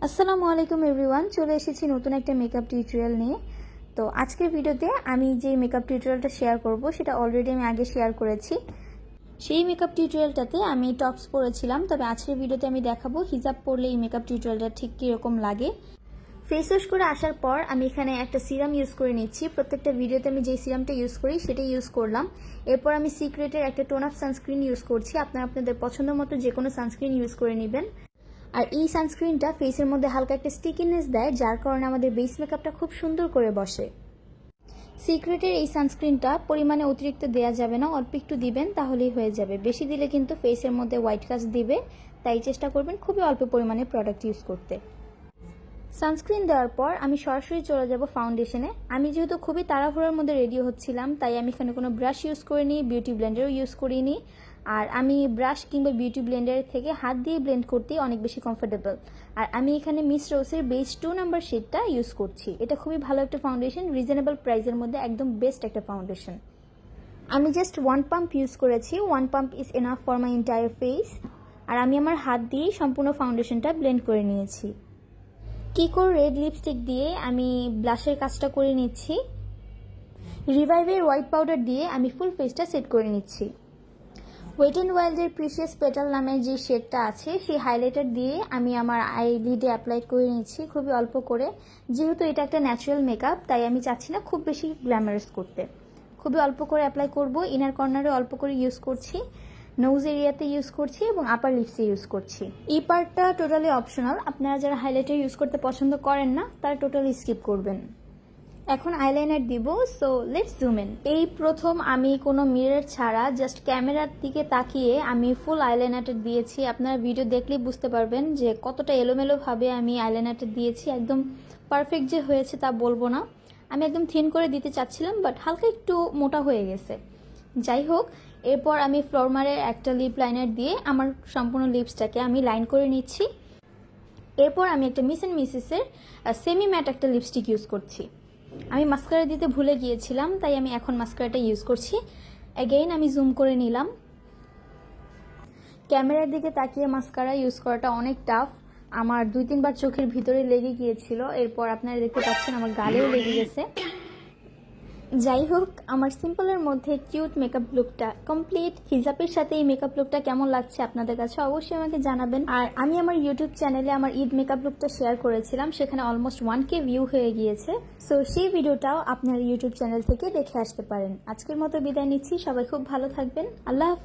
আসসালামু আলাইকুম এভরিওয়ান, চলে এসেছি নতুন একটা মেকআপ টিউটোরিয়াল নিয়ে। তো আজকের ভিডিওতে আমি যে মেকআপ টিউটোরিয়ালটা শেয়ার করব সেটা অলরেডি আমি আগে শেয়ার করেছি। সেই মেকআপ টিউটোরিয়ালটাতে আমি টপস পরেছিলাম, তবে আজকের ভিডিওতে আমি দেখাবো হিজাব পরলে এই মেকআপ টিউটোরিয়ালটা ঠিক কীরকম লাগে। ফেস ওয়াশ করে আসার পর আমি এখানে একটা সিরাম ইউজ করে নিচ্ছি। প্রত্যেকটা ভিডিওতে আমি যে সিরামটা ইউজ করি সেটাই ইউজ করলাম। এরপর আমি সিক্রেটের একটা টোন আপ সানস্ক্রিন ইউজ করছি। আপনারা আপনাদের পছন্দ মতো যে কোনো সানস্ক্রিন ইউজ করে নেবেন। আর এই সানস্ক্রিনটা ফেসের মধ্যে হালকা একটা স্টিকিনেস দেয়, যার কারণে আমাদের বেস মেকআপটা খুব সুন্দর করে বসে। সিক্রেটের এই সানস্ক্রিনটা পরিমাণে অতিরিক্ত দেওয়া যাবে না, অল্প একটু দিবেন তাহলেই হয়ে যাবে। বেশি দিলে কিন্তু ফেসের মধ্যে হোয়াইট কাস্ট দিবে, তাই চেষ্টা করবেন খুবই অল্প পরিমাণে প্রোডাক্ট ইউজ করতে। সানস্ক্রিন দেওয়ার পর আমি সরাসরি চলে যাব ফাউন্ডেশনে। আমি যেহেতু খুবই তাড়াহুড়োর মধ্যে রেডি হচ্ছিলাম, তাই আমি এখানে কোনো ব্রাশ ইউজ করিনি, বিউটি ব্লেন্ডারও ইউজ করিনি। আর আমি ব্রাশ কিংবা বিউটি ব্লেন্ডারের থেকে হাত দিয়ে ব্লেন্ড করতেই অনেক বেশি কমফোর্টেবল। আর আমি এখানে মিস রোসের বেস 2 নাম্বার শেডটা ইউজ করছি। এটা খুবই ভালো একটা ফাউন্ডেশন, রিজনেবল প্রাইসের মধ্যে একদম বেস্ট একটা ফাউন্ডেশন। আমি জাস্ট 1 পাম্প ইউজ করেছি। 1 pump is enough for my entire face. আর আমি আমার হাত দিয়েই সম্পূর্ণ ফাউন্ডেশনটা ব্লেন্ড করে নিয়েছি। কিকোর রেড লিপস্টিক দিয়ে আমি ব্লাশের কাজটা করে নিচ্ছি। রিভাইভের হোয়াইট পাউডার দিয়ে আমি ফুল ফেসটা সেট করে নিচ্ছি। ওয়েট অ্যান্ড ওয়াইল্ডের প্রিশিয়াস পেটাল নামের যে শেডটা আছে সেই হাইলাইটার দিয়ে আমি আমার আইলিডে অ্যাপ্লাই করে নিচ্ছি খুবই অল্প করে। যেহেতু এটা একটা ন্যাচারাল মেকআপ, তাই আমি চাচ্ছি না খুব বেশি গ্ল্যামারাস করতে। খুবই অল্প করে অ্যাপ্লাই করব। ইনার কর্নারে অল্প করে ইউজ করছি, নোজ এরিয়াতে ইউজ করছি এবং আপার লিপসে ইউজ করছি। এই পার্টটা টোটালি অপশনাল। আপনারা যারা হাইলাইটার ইউজ করতে পছন্দ করেন না তারা টোটালি স্কিপ করবেন। এখন আইলাইনার দিব, সো লেটস জুম ইন। এই প্রথম আমি কোনো মিরর ছাড়া জাস্ট ক্যামেরার দিকে তাকিয়ে আমি ফুল আইলাইনারটা দিয়েছি। আপনারা ভিডিও দেখলেই বুঝতে পারবেন যে কতটা এলোমেলোভাবে আমি আইলাইনারটা দিয়েছি। একদম পারফেক্ট যে হয়েছে তা বলবো না, আমি একদম থিন করে দিতে চাচ্ছিলাম, বাট হালকা একটু মোটা হয়ে গেছে। যাই হোক, এরপর আমি ফ্লোরমারের একটা লিপ লাইনার দিয়ে আমার সম্পূর্ণ লিপসটাকে আমি লাইন করে নিচ্ছি। এরপর আমি একটা মিস অ্যান্ড মিসেসের সেমি ম্যাট একটা লিপস্টিক ইউজ করছি। আমি মাস্কারা দিতে ভুলে গিয়েছিলাম, তাই আমি এখন মাস্কারাটা ইউজ করছি। অ্যাগেইন আমি জুম করে নিলাম। ক্যামেরার দিকে তাকিয়ে মাস্কারা ইউজ করাটা অনেক টাফ। আমার 2-3 বার চোখের ভিতরে লেগে গিয়েছিল। এরপর আপনারা দেখতে পাচ্ছেন আমার গালেও লেগে গেছে। যাই হোক, আমার সিম্পলের মধ্যে কিউট মেকআপ লুকটা কমপ্লিট। হিজাবের সাথে এই মেকআপ লুকটা কেমন লাগছে আপনাদের কাছে অবশ্যই আমাকে জানাবেন। আর আমি আমার ইউটিউব চ্যানেলে আমার ঈদ মেকআপ লুকটা শেয়ার করেছিলাম, সেখানে অলমোস্ট 1K ভিউ হয়ে গিয়েছে। সো সেই ভিডিওটাও আপনার ইউটিউব চ্যানেল থেকে দেখে আসতে পারেন। আজকের মতো বিদায় নিচ্ছি, সবাই খুব ভালো থাকবেন। আল্লাহ হাফেজ।